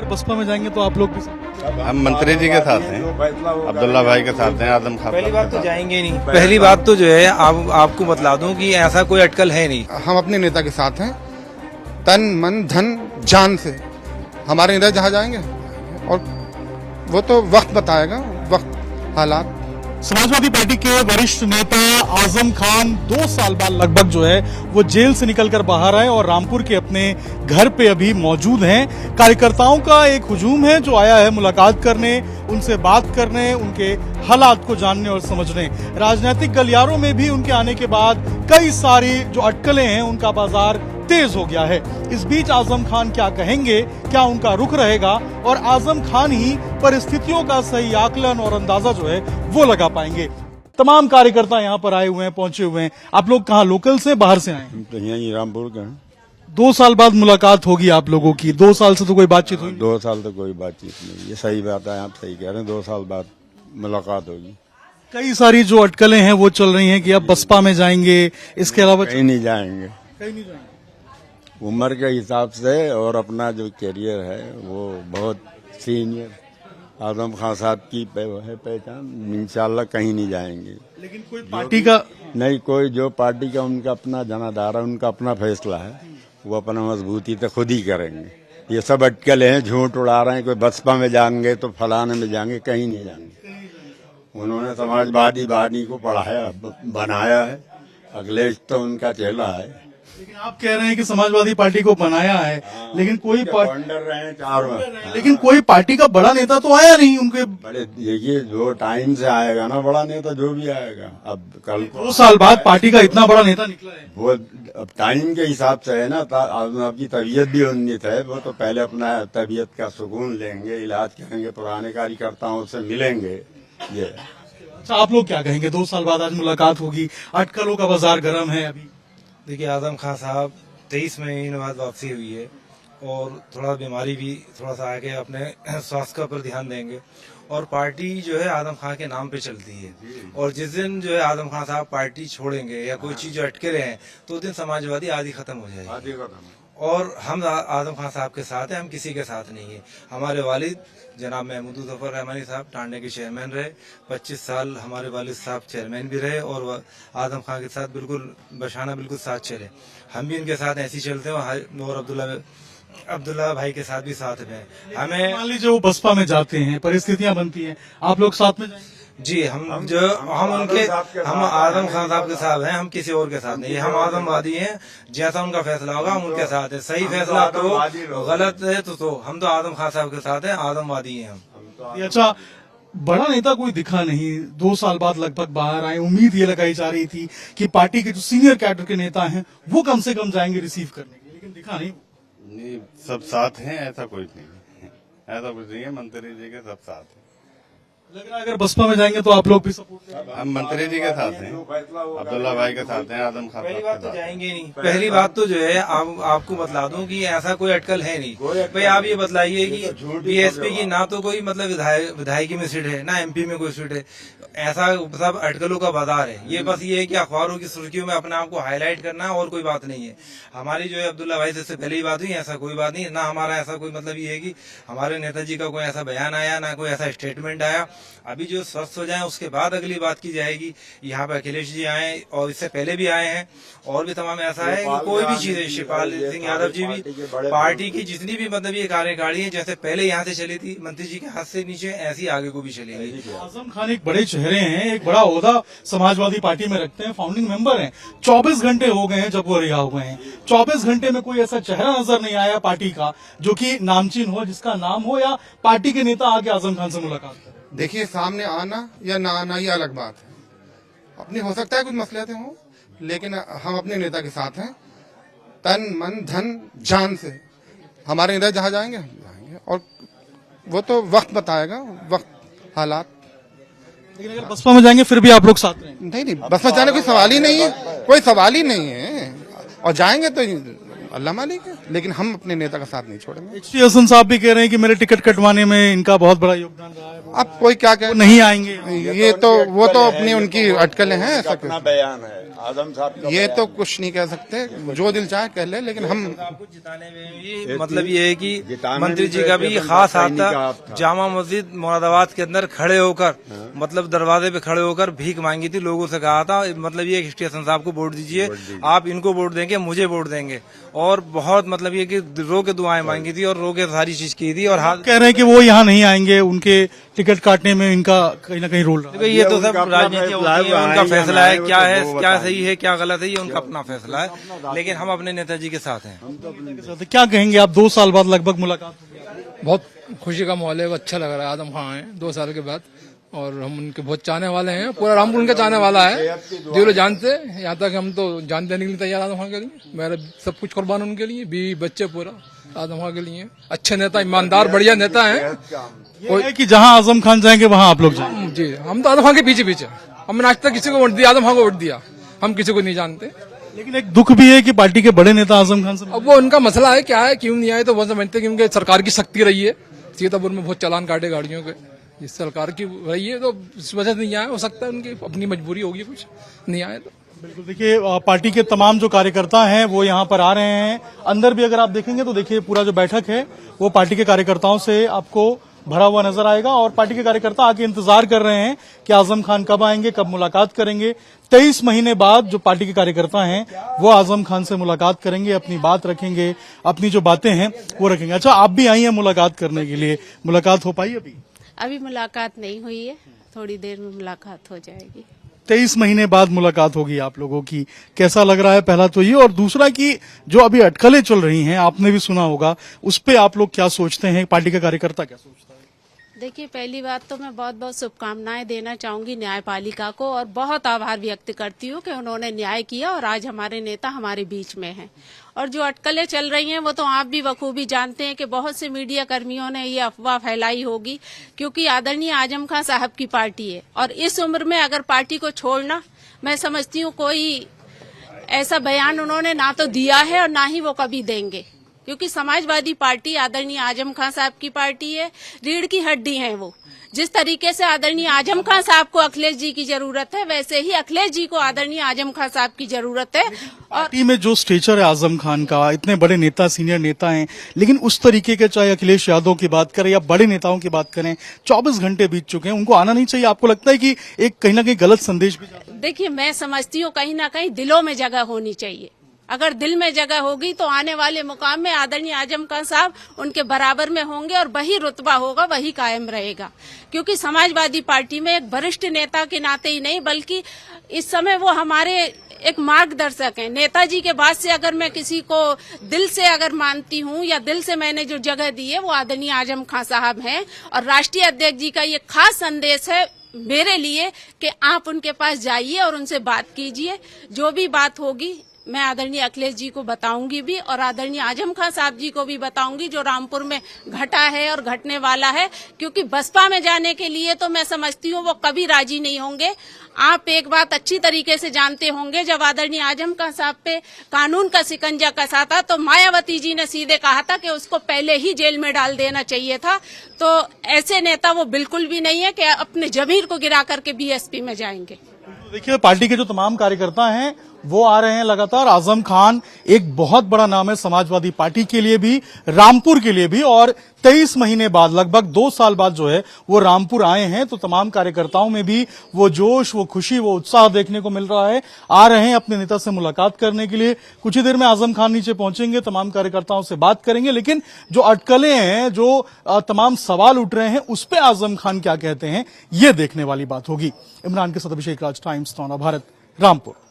बसपा में जाएंगे तो आप लोग भी हम मंत्री जी के साथ हैं, अब्दुल्ला भाई के साथ हैं, आजम खान। पहली बात तो जाएंगे नहीं। पहली बात तो जो है आपको बतला दूं कि ऐसा कोई अटकल है नहीं। हम अपने नेता के साथ हैं, तन मन धन जान से। हमारे नेता जहाँ जाएंगे और वो तो वक्त बताएगा, वक्त हालात। समाजवादी पार्टी के वरिष्ठ नेता आजम खान 2 साल बाद लगभग जो है वो जेल से निकलकर बाहर आए और रामपुर के अपने घर पे अभी मौजूद हैं। कार्यकर्ताओं का एक हुजूम है जो आया है मुलाकात करने, उनसे बात करने, उनके हालात को जानने और समझने। राजनीतिक गलियारों में भी उनके आने के बाद कई सारी जो अटकलें हैं उनका बाजार तेज हो गया है। इस बीच आजम खान क्या कहेंगे, क्या उनका रुख रहेगा, और आजम खान ही परिस्थितियों का सही आकलन और अंदाजा जो है वो लगा पाएंगे। तमाम कार्यकर्ता यहाँ पर आए हुए हैं, पहुंचे हुए हैं। आप लोग कहाँ, लोकल से, बाहर से आए हैं? तो यहीं रामपुर के हैं। 2 साल बाद मुलाकात होगी आप लोगों की। 2 साल से तो कोई बातचीत हुई नहीं। 2 साल तो कोई बातचीत नहीं। ये सही बात है, आप सही कह रहे हैं। 2 साल बाद मुलाकात होगी। कई सारी जो अटकलें हैं वो चल रही हैं कि अब बसपा में जाएंगे, इसके अलावा कहीं नहीं जाएंगे। कहीं नहीं जाएंगे। उम्र के हिसाब से और अपना जो करियर है वो बहुत सीनियर आजम खान साहब की है पहचान। इंशाल्लाह कहीं नहीं जाएंगे। लेकिन कोई पार्टी का नहीं, कोई जो पार्टी का उनका अपना जनाधार है, उनका अपना फैसला है, वो अपना मजबूती तो खुद ही करेंगे। ये सब अटकलें हैं, झूठ उड़ा रहे हैं। कोई बसपा में जाएंगे तो फलाने में जाएंगे, कहीं नहीं जाएंगे। उन्होंने समाजवादी पार्टी को पढ़ाया, बनाया है। अखिलेश तो उनका चेला है। लेकिन आप कह रहे हैं कि समाजवादी पार्टी को बनाया है, लेकिन कोई रहे हैं चारों, लेकिन कोई पार्टी का बड़ा नेता तो आया नहीं उनके। बड़े देखिए, जो टाइम से आएगा ना बड़ा नेता, जो भी आएगा। अब कल 2 साल बाद पार्टी का इतना बड़ा नेता निकला है। वो अब टाइम के हिसाब से है ना। आपकी तबीयत भी उन्नत है, वो तो पहले अपना तबीयत का सुकून लेंगे, इलाज करेंगे, पुराने कार्यकर्ताओं से मिलेंगे। ये अच्छा, आप लोग क्या कहेंगे? 2 साल बाद आज मुलाकात होगी, अटकलों का बाजार गर्म है अभी। देखिए, आजम खान साहब 23 महीने बाद वापसी हुई है और थोड़ा बीमारी भी थोड़ा सा आगे अपने स्वास्थ्य पर ध्यान देंगे। और पार्टी जो है आजम खान के नाम पे चलती है, और जिस दिन जो है आजम खान साहब पार्टी छोड़ेंगे या कोई चीज अटके रहे हैं तो उस दिन समाजवादी आदि खत्म हो जाएगी। और हम आजम खान साहब के साथ हैं, हम किसी के साथ नहीं है। हमारे वालिद जनाब महमूद जफर रहमानी साहब टांडे के चेयरमैन रहे, 25 साल हमारे वालिद साहब चेयरमैन भी रहे, और आजम खान के साथ बिल्कुल बशाना बिल्कुल साथ चले। हम भी इनके साथ ऐसे ही चलते हैं, और अब्दुल्ला भाई के साथ भी साथ में। हमें मान लीजिए वो बसपा में जाते हैं, परिस्थितियां बनती हैं, आप लोग साथ में जाएंगे? जी, हम आजम खान साहब के साथ हैं, हम किसी और के साथ नहीं। हम आजमवादी हैं, जैसा उनका फैसला होगा हम उनके साथ हैं। सही फैसला तो गलत है तो हम तो आजम खान साहब के साथ हैं, आजमवादी हैं हम। अच्छा, बड़ा नेता कोई दिखा नहीं, 2 साल बाद लगभग बाहर आए। उम्मीद ये लगाई जा रही थी कि पार्टी के जो सीनियर कैडर के नेता हैं वो कम से कम जाएंगे रिसीव करने के, लेकिन दिखा नहीं। सब साथ हैं, ऐसा कुछ नहीं है। ऐसा कुछ नहीं है। मंत्री जी के सब साथ हैं। लग रहा है अगर बसपा में जाएंगे तो आप लोग भी सपोर्ट करेंगे। हम मंत्री जी के साथ हैं, अब्दुल्ला भाई के साथ हैं, आजम खान पहली साहब बात के तो साथ। जाएंगे नहीं। पहली बात तो जो है आपको बतला दूं कि ऐसा कोई अटकल है नहीं। भाई आप ये बतलाइए कि बीएसपी की ना तो कोई मतलब विधायकी में सीट है, ना एमपी में कोई सीट है। ऐसा सब अटकलों का बाजार है। ये बस ये है कि अखबारों की सुर्खियों में अपने आप को हाईलाइट करना है, और कोई बात नहीं है। हमारी जो है अब्दुल्ला भाई से पहले ही बात हुई, ऐसा कोई बात नहीं है। ना हमारा ऐसा कोई मतलब ये है कि हमारे नेताजी का कोई ऐसा बयान आया, ना कोई ऐसा स्टेटमेंट आया। अभी जो स्वस्थ हो जाए उसके बाद अगली बात की जाएगी। यहाँ पे अखिलेश जी आए और इससे पहले भी आए हैं, और भी तमाम ऐसा है कि कोई भी चीज है। शिवपाल सिंह यादव जी भी, पार्टी की जितनी भी मतलब ये कार्यकारिणी है, जैसे पहले यहाँ से चली थी मंत्री जी के हाथ से नीचे, ऐसी आगे को भी चलेगी। आजम खान एक बड़े चेहरे हैं, एक बड़ा ओहदा समाजवादी पार्टी में रखते हैं, फाउंडिंग मेंबर हैं। 24 घंटे हो गए हैं जब वो रिहा हुए हैं। 24 घंटे में कोई ऐसा चेहरा नजर नहीं आया पार्टी का जो कि नामचीन हो, जिसका नाम हो, या पार्टी के नेता आके आजम खान से मुलाकात करें। देखिए, सामने आना या ना आना ये अलग बात है। अपनी हो सकता है कुछ मसलियतें हों, लेकिन हम अपने नेता के साथ हैं, तन मन धन जान से। हमारे नेता जहाँ जाएंगे हम जाएंगे, और वो तो वक्त बताएगा, वक्त हालात। लेकिन अगर बसपा में जाएंगे फिर भी आप लोग साथ रहेंगे? नहीं, बसपा जाने कोई सवाल ही नहीं है, कोई सवाल ही नहीं है। और जाएंगे तो अल्लाह मालिक है, लेकिन हम अपने नेता का साथ नहीं छोड़ेंगे। HD हसन साहब भी कह रहे हैं कि मेरे टिकट कटवाने में इनका बहुत बड़ा योगदान रहा है। अब कोई क्या कहे, नहीं आएंगे। ये तो वो तो अपनी उनकी अटकलें हैं, ऐसा अपना बयान है आजम साहब का। ये तो कुछ नहीं कह सकते, जो दिल चाहे कह ले, लेकिन हम आपको जिताने में भी मतलब ये है कि जिताने मंत्री में जी तो का एक भी अपन खास का सैनिक आता का आप था। जामा मस्जिद मुरादाबाद के अंदर खड़े होकर मतलब दरवाजे पे खड़े होकर भीख मांगी थी, लोगों से कहा था मतलब ये स्टेशन साहब को वोट दीजिए, आप इनको वोट देंगे, मुझे वोट देंगे, और बहुत मतलब ये कि रो के दुआएं मांगी थी और रो के सारी चीज की थी। और हाथ कह रहे हैं कि वो यहाँ नहीं आएंगे, उनके टिकट काटने में इनका कहीं ना कहीं रोल रहा है। देखिए, ये तो उनका सब अपना राजनीति फैसला है, होती है, वो उनका आएं या फैसला ना है, आएं, वो क्या तो है, वो क्या बताएं। सही है, क्या गलत है, ये उनका अपना फैसला है, लेकिन हम अपने नेताजी के साथ हैं। क्या कहेंगे आप, 2 साल बाद लगभग मुलाकात हुई। बहुत खुशी का माहौल है, अच्छा लग रहा है। आजम खान है 2 साल के बाद, और हम उनके बहुत चाहने वाले हैं, पूरा रामपुर उनका चाहने वाला है दिलो जान से। यहाँ तक हम तो जान देने के लिए तैयार आजम खान के लिए, मेरा सब कुछ कुर्बान उनके लिए, बीवी बच्चे पूरा आजम खान के लिए। अच्छे नेता, ईमानदार, बढ़िया नेता हैं। ये है कि जहां आजम खान जाएंगे वहां आप लोग जाएंगे। जी, हम तो आजम खान के पीछे पीछे, हमने आज तक किसी को वोट दिया, आजम खान को वोट दिया, हम किसी को नहीं जानते। लेकिन एक दुख भी है कि पार्टी के बड़े नेता आजम खान से अब वो उनका मसला है, क्या है, क्यों नहीं आए, तो वो समझते कि उनके सरकार की सख्ती रही है, सीतापुर में बहुत चालान काटे गाड़ियों के, जिस सरकार की रही है, तो इस वजह से नहीं आए। हो सकता है उनकी अपनी मजबूरी होगी, कुछ नहीं आए तो। बिल्कुल, देखिए पार्टी के तमाम जो कार्यकर्ता हैं वो यहाँ पर आ रहे हैं। अंदर भी अगर आप देखेंगे तो देखिए पूरा जो बैठक है वो पार्टी के कार्यकर्ताओं से आपको भरा हुआ नजर आएगा, और पार्टी के कार्यकर्ता आके इंतजार कर रहे हैं कि आजम खान कब आएंगे, कब मुलाकात करेंगे। 23 महीने बाद जो पार्टी के कार्यकर्ता हैं वो आजम खान से मुलाकात करेंगे, अपनी बात रखेंगे, अपनी जो बातें हैं वो रखेंगे। अच्छा, आप भी आई हैं मुलाकात करने के लिए, मुलाकात हो पाई अभी मुलाकात नहीं हुई है, थोड़ी देर में मुलाकात हो जाएगी। 23 महीने बाद मुलाकात होगी आप लोगों की, कैसा लग रहा है? पहला तो ये, और दूसरा कि जो अभी अटकलें चल रही हैं, आपने भी सुना होगा, उस पे आप लोग क्या सोचते हैं, पार्टी का कार्यकर्ता क्या सोचता है? देखिए, पहली बात तो मैं बहुत बहुत शुभकामनाएं देना चाहूंगी न्यायपालिका को, और बहुत आभार व्यक्त करती हूँ कि उन्होंने न्याय किया और आज हमारे नेता हमारे बीच में हैं। और जो अटकलें चल रही हैं वो तो आप भी बखूबी जानते हैं कि बहुत से मीडिया कर्मियों ने ये अफवाह फैलाई होगी, क्योंकि आदरणीय आजम खान साहब की पार्टी है, और इस उम्र में अगर पार्टी को छोड़ना, मैं समझती हूँ कोई ऐसा बयान उन्होंने ना तो दिया है और ना ही वो कभी देंगे, क्योंकि समाजवादी पार्टी आदरणीय आजम खान साहब की पार्टी है, रीढ़ की हड्डी है वो। जिस तरीके से आदरणीय आजम खान साहब को अखिलेश जी की जरूरत है, वैसे ही अखिलेश जी को आदरणीय आजम खान साहब की जरूरत है। और पार्टी में जो स्टेचर है आजम खान का, इतने बड़े नेता, सीनियर नेता हैं, लेकिन उस तरीके के, चाहे अखिलेश यादव की बात करें या बड़े नेताओं की बात करें, 24 घंटे बीत चुके हैं, उनको आना नहीं चाहिए? आपको लगता है कि एक कहीं ना कहीं गलत संदेश भी जाता है? देखिए, मैं समझती हूँ कहीं ना कहीं दिलों में जगह होनी चाहिए। अगर दिल में जगह होगी तो आने वाले मुकाम में आदरणीय आजम खान साहब उनके बराबर में होंगे, और वही रुतबा होगा, वही कायम रहेगा। क्योंकि समाजवादी पार्टी में एक वरिष्ठ नेता के नाते ही नहीं, बल्कि इस समय वो हमारे एक मार्गदर्शक हैं। नेताजी के बाद से अगर मैं किसी को दिल से अगर मानती हूँ या दिल से मैंने जो जगह दी है, वो आदरणीय आजम खान साहब हैं। और राष्ट्रीय अध्यक्ष जी का ये खास संदेश है मेरे लिए कि आप उनके पास जाइए और उनसे बात कीजिए। जो भी बात होगी मैं आदरणीय अखिलेश जी को बताऊंगी भी, और आदरणीय आजम खान साहब जी को भी बताऊंगी, जो रामपुर में घटा है और घटने वाला है। क्योंकि बसपा में जाने के लिए तो मैं समझती हूँ वो कभी राजी नहीं होंगे। आप एक बात अच्छी तरीके से जानते होंगे, जब आदरणीय आजम खान साहब पे कानून का शिकंजा कसा था तो मायावती जी ने सीधे कहा था कि उसको पहले ही जेल में डाल देना चाहिए था। तो ऐसे नेता वो बिल्कुल भी नहीं है कि अपने जमीर को गिरा करके बीएसपी में जाएंगे। देखिए, पार्टी के जो तमाम कार्यकर्ता हैं वो आ रहे हैं लगातार। आजम खान एक बहुत बड़ा नाम है समाजवादी पार्टी के लिए भी, रामपुर के लिए भी, और 23 महीने बाद, लगभग 2 साल बाद जो है वो रामपुर आए हैं। तो तमाम कार्यकर्ताओं में भी वो जोश, वो खुशी, वो उत्साह देखने को मिल रहा है। आ रहे हैं अपने नेता से मुलाकात करने के लिए। कुछ ही देर में आजम खान नीचे पहुंचेंगे, तमाम कार्यकर्ताओं से बात करेंगे। लेकिन जो अटकलें हैं, जो तमाम सवाल उठ रहे हैं, उस पर आजम खान क्या कहते हैं, ये देखने वाली बात होगी। इमरान के साथ अभिषेक राज, टाइम्स नौ भारत, रामपुर।